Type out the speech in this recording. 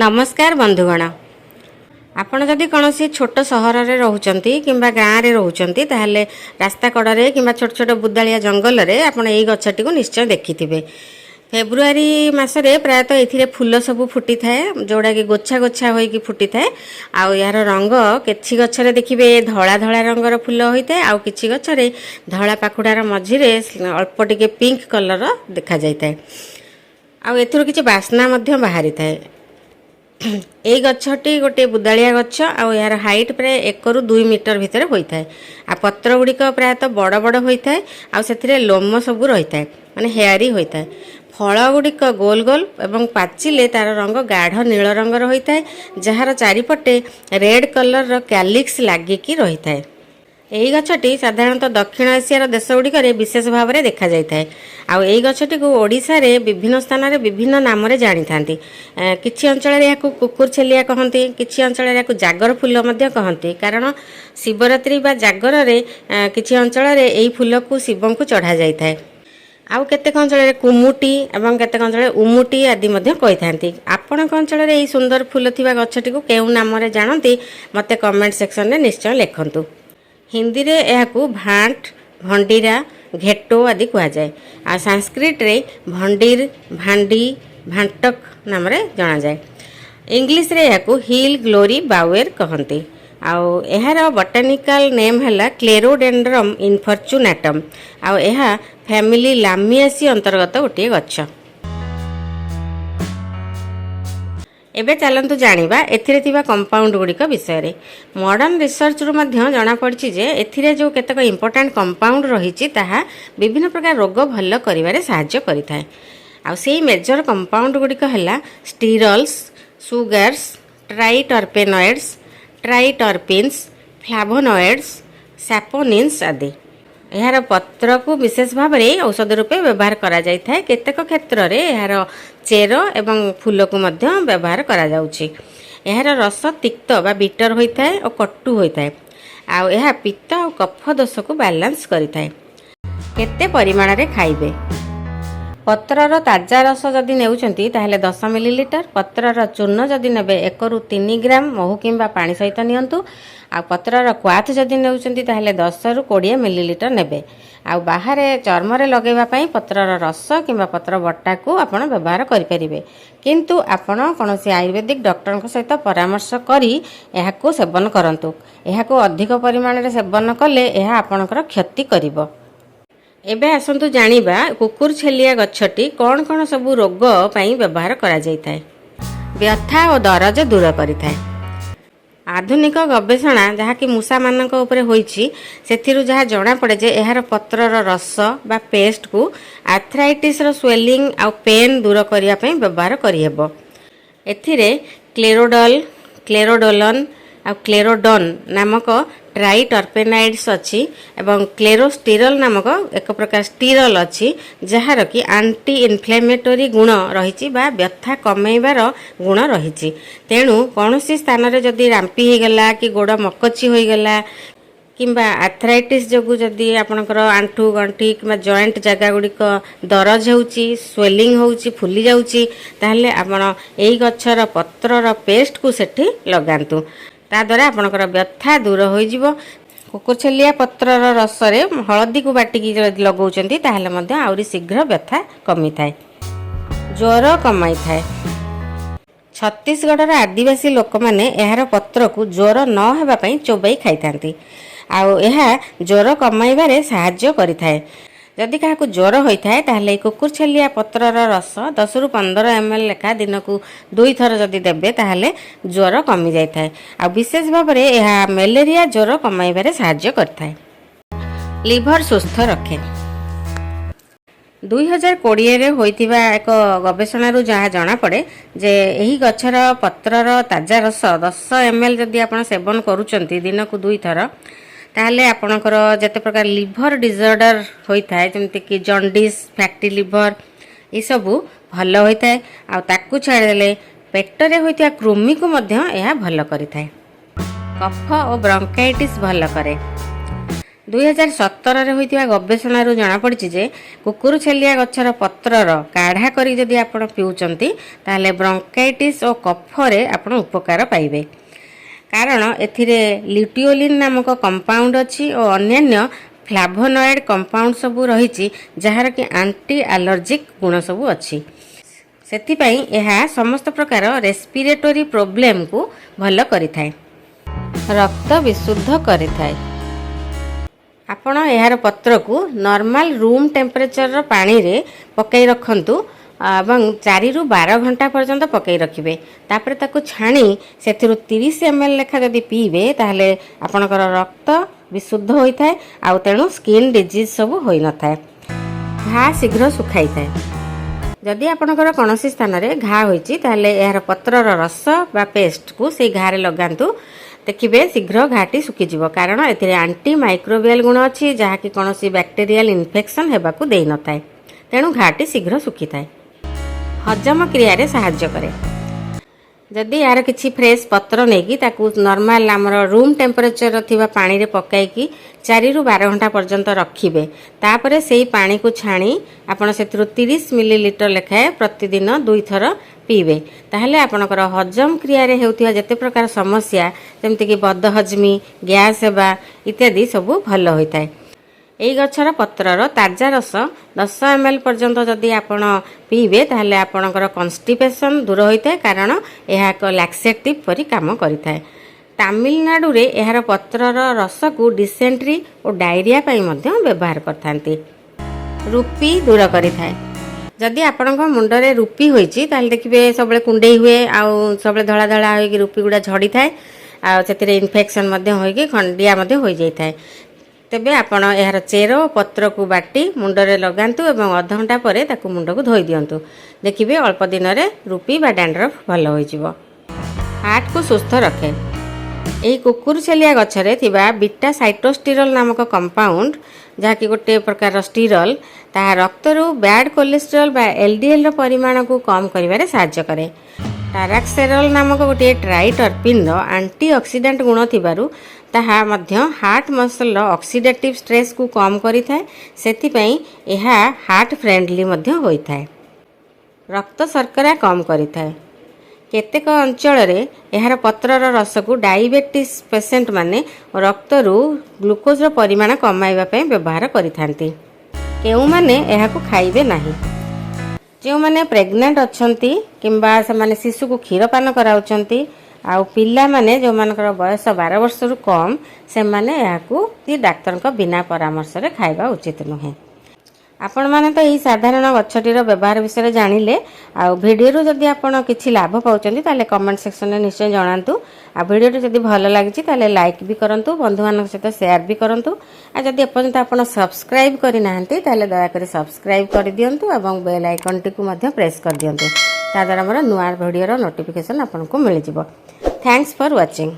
नमस्कार बंधुगण आपण जदि कौन छोट सहर में रोचंती किंबा गाँव में रोचंती ताहले रास्ता कड़े कि छोट छोट बुदालिया जंगल में आपण यही गछटी को निश्चय देखिथिबे। फेब्रुआरी मासरे प्रायतः ये फूल सब फुटी थाए जोड़ा कि गोछा गोछा होइकी फुटी थाए। आउ यार रंग किछि गछरे देखिबे धला धला रंगर फूल होता है, आउ किछि गछरे धला पाखुड़ार मझिरे अल्प टिके पिंक कलर देखा जाए। आउ एथुर किछि बास्ना मध्य बाहरी थाए। यही गछटी गोटे बुदालिया गछ आउ यार हाइट प्राय 1 ରୁ 2 मीटर भितर होता है। आ पत्र गुड़िक प्रायतः बड़ बड़ होता है, आउ सेथिरे लोम सब रही है माने हेयरी होता है। फल गुड़िक गोल गोल एवं पाचिले तार रंग गाढ़ नील रंगर होता है, जार चारिपटे रेड कलर कैलिक्स लागिकी रही है। यही गछटी साधारणतः दक्षिण एशियार देशगुड़िक विशेष भाव में देखा जाए। आउ यही गछटी को ओडिशा रे विभिन्न स्थान में विभिन्न नाम रे जानी थांती। किछि अंचल या कुकुर छेलिया कहती, किछि अंचल या जागर फूल मध्य कहती, कारण शिवरात्रि बा जागर रे किछि अंचल रे एही फूल को शिव को चढ़ा जाय थाए। आउ केतेक अंचल कुमुटी एवं केतेक अंचल उमुटी आदि मध्य कही थांती। आपणक अंचल रे एही सुंदर फूल थिबा गछटी को केउ नाम रे जानती मते कमेंट सेक्शन में निश्चय लिखंतु। हिंदी रे एहाकू भांट भंडीरा घेटो आदि कहा जाए। आ संस्कृत रे भंडीर भांडी भांटक नाम रे जाना जाए। इंग्लिश रे एहाकू हिल ग्लोरी बावेर कहंती। आउ एहार बोटानिकल नेम हैला क्लेरोडेंड्रम इनफॉर्चुनेटम। आउ एहा फैमिली लामियासी अंतर्गत गोटे गछ। एबे चलंतु जानिबा एथिरे थिबा कंपाउंड गुड़िक विषय। मॉडर्न रिसर्च रु मध्य जना पड़छि जे एथिरे जो केतक इंपोर्टेंट कंपाउंड रहिछि ताहा विभिन्न प्रकार रोग भल करिवारे सहाय्य करिथाय। आ सेही मेजर कंपाउंड गुड़िक हैला स्टीरल्स, सुगर्स, ट्राइटरपेनॉइड्स, ट्राइटरपिन्स, फ्लावोनॉइड्स, सैपोनिन्स आदि। यार पत्र को विशेष भाव में औषध रूपे व्यवहार करा जाय थाए। केतेक क्षेत्र रे यार चेर एवं फूल को मध्य व्यवहार करा जाउछि। यार रस तिक्त बा बिटर होता है और कटु होता है। आ यह पित्त और कफ दोष को बैलेंस करिथाए। केते परिमाण रे खाइबे। पत्रर ताजा रस जदि नेउचंती ताहले 10 मिलीलीटर, पत्रर चूर्ण जदि नेबे 1 ରୁ 3 ग्राम महू किंबा पानी सहित नियंतु। आ पत्रर क्वाथ जदि नेउचंती ताहले 10 ରୁ 20 मिलीलीटर नेबे। आ बाहर चर्म रे लगेबा पई पत्रर रस किंबा पत्र बट्टा को आपण व्यवहार करि परिबे, किंतु आपण कोनोसी आयुर्वेदिक डॉक्टर को सहित परामर्श करी एहाको सेवन करंतु। एहाको अधिक परिमाण रे सेवन कले एहा आपणकर क्षति करिवो। एबे आसंतु जानिबा कुकुर छेलिया गछटी कौन कौन सबू रोग पई व्यवहार करा जायथाय। व्यथा और दरज दूर करिथाय। आधुनिक गवेषणा जहाँ कि मूषा मानक उपरे होईछि सेथिरु जहाँ जना पड़े जे एहार पत्रर रस बा पेस्ट को आर्थराइटिस रो स्वेलिंग आ पेन दूर करिया पई व्यवहार करिहेबो। एथिरे क्लेरोडल, क्लेरोडोलन आ क्लेरोडोन नामक ट्राइटरपेनाइड्स अच्छी एवं क्लेरोस्टिरल नामक एक प्रकार स्टिरल अच्छी जହାର कि आंटी इनफ्लेमेटरी गुण रही बा व्यथा कमेबार गुण रही। तेणु कौन स्थान रे जदि रांपी हो गला कि गोड़ मकची हो गला किंबा आर्थराइटिस जोगु जदि आपणकर आंठू गंठी कि जॉइंट जगह गुड़िक दरज होउची, स्वेलिंग होउची, फुली जाउची, ताहले आपण एही गछर पत्रर पेस्ट को सेठी लगांतु। ता द्वारा आपणकर व्यथा दूर हो जिवो। कुकुर छेलिया पत्रर रस रे हळदी को बाटिकी जदि लगाउचंती ताहले मध्य आउरी शीघ्र व्यथा कमी थाए। ज्वर कमाई थाए। छत्तीसगढ़ आदिवासी लोक माने एहार पत्र को ज्वर न हेबा पई चोबाई खाई थांती। आउ एहा ज्वर कमाइबारे सहाय्य करिथाए। जदि काहाकू ज्वर होता है ताहले कुकुर छेलिया पत्रर रस 10 ରୁ 15 ml लेखा दिन को 2 थर जदि देबे ताहले ज्वर कमी जाय थाए। आ विशेष भाव में यह मलेरिया ज्वर कमाइबारे सहाय्य करथाए। लिभर सुस्थ रखे। 2020 रे होइथिबा एक गवेषणा जहाँ जना पड़े जे एही गछर पत्रर ताजा रस 10 ml जदि आपण सेवन करूचंती दिन को 2 थर ताहले आपणकर जते प्रकार लिभर डिसऑर्डर होता है जमते कि जॉन्डिस, फैटी लिभर ये सबू भल होता है। आ ताकू छाड़देले पेटरे होता कृमि को मध्य यह भल करिथाए। कफ और ब्रोंकाइटिस भल करे। 2017 होइतिबा गवेषणारू जଣାपड़ी जे कुकुरछेलिया गछर पत्रर काढ़ा करी जदि आपण पिउचंती ताहले ब्रोंकाइटिस और कफरे आपण उपकार पाइबे। कारण एथिरे ल्यूटियोलिन नामक कंपाउंड अछि और अन्यान्य फ्लाभोनॉइड कंपाउंड सबू रही जहार कि एंटी एलर्जिक गुण सबू अछि। सेथिपाई यह समस्त प्रकार रेस्पिरेटरी प्रोब्लेम को भल करिथाय, रक्त विशुद्ध करिथाय। आपण यार पत्र को नॉर्मल रूम टेम्परेचर पानी रे पकई रखंतु एवं 4 ରୁ 12 घंटा पर्यंत पकई रखिबे। तापर ताको छाणी सेथिरु 30 ml लेखा जदि पीबे ताहले आपणकर रक्त विशुद्ध होइथाय आ तेणु स्किन डिजीज सब होई नथाय। घा शीघ्र सुखाई थाय। जदि आपणकर कोनोसी स्थान रे घा होईची ताहले यार पत्रर रस बा पेस्ट को से घा रे लगांतु, देखिए शीघ्र घाटी सुखीज। कारण एथिरे एंटी माइक्रोबियल गुण अच्छी जहाँकि कौन बैक्टेरियल इन्फेक्शन होगाकू दे न थाए, तेणु घाटी शीघ्र सुखी थाए। हजम क्रिया साहाय्य करे। जदि यार किछि फ्रेश पत्र नहीं ताकू नॉर्मल आमर रूम टेम्परेचर थिबा पानी रे पकाइकी 4 ରୁ 12 घंटा पर्यंत रखिबे। तापरे सेही पानी को छाणी आपण सेथिरु 30 मिलीलीटर लेखाए प्रतिदिन 2 थर पीबे। ताहले आपणकर हजम क्रिया रे हेउथिया जते प्रकार समस्या जेमति कि बदहजमी, गैस हेबा इत्यादि सबू भल होइताय। एई गछर पत्रर ताजा रस 10 ml पर्यंत जदि आपण पीबे ताहले आपणकर कन्स्टिपेशन दूर होइताय। कारण यह एक लैक्सेटिव परि काम करिताय। तमिलनाडु रे एहार पत्रर रस को डिसेंट्री और डायरिया पई मध्य व्यवहार करथांती। रूपी दूर करिताय। जदि आपणक मुंडरे रूपी होइची ताहले देखिबे सबले कुंडेई हुए आ सबले धळा धळा होई रूपी गुडा झड़ी थाए आ सेतिरे इन्फेक्शन मध्य होई खंडिया मध्य होई जाई थाए। तेबे आपण यार चेर पत्र को बाटी मुंडरे लगांतु एवं आधा घंटा परे ताकू मुंड को धोई दियंतु, देखिबे अल्प दिन रे रूपी बा डैंड्रफ भल होई जिवो। हार्ट को सुस्थ रखे। एही कुकुरछेलिया गछरे थिबा बीटा साइटोस्टिरल नामक कंपाउंड जहाँकि गोटे प्रकार स्टिरल ताहा रक्तरू बैड कोलेस्ट्रॉल बा एलडीएल रो परिमाण को कम करिवारे साहाय्य करे। टाराक्सेरल नामक गोटे ट्राइटर्पिन रो एंटीऑक्सीडेंट गुण थिबारु ताहा मध्य हार्ट मसल रो ऑक्सीडेटिव स्ट्रेस को कम करि थाए। सेथिपई एहा हार्ट फ्रेंडली मध्य होई थाए। रक्त शर्करा कम करि थाए। केतेक अंचल रे एहार पत्रर रस को डायबिटीज पेशेंट माने रक्तरू ग्लूकोज रो परिमाण कमाइबा पई व्यवहार करिथांती। केउ माने एहा को खाइबे नाही। जो माने प्रेग्नेंट अछंती किंबा से माने शिशु को क्षीरपान कराउचंती आ पिला माने जो मानकर बयस 12 वर्ष रु कम से माने एहा को डाक्टर का बिना परामर्श रे खाइबा उचित नुहे। आपण माने तो यही साधारण गछटीर व्यवहार विषय जानिले। आ वीडियो जदि आपण किछि लाभ पाउचंती ताले कमेंट सेक्शन में निश्चय जणांतु। आ वीडियो जदि भल लागिछि ताले लाइक भी करंतु, बंधु मानक सहित शेयर भी करंतु। आ जदि एपर्यंत आपण सब्सक्राइब करि नाहंती ताले दया करी सब्सक्राइब कर दियंतु एवं बेल आइकन टी को मध्य प्रेस कर दियंतु। ता द्वारा मोर नुआ वीडियो रो नोटिफिकेशन आपन को मिल जिवो। Thanks for watching.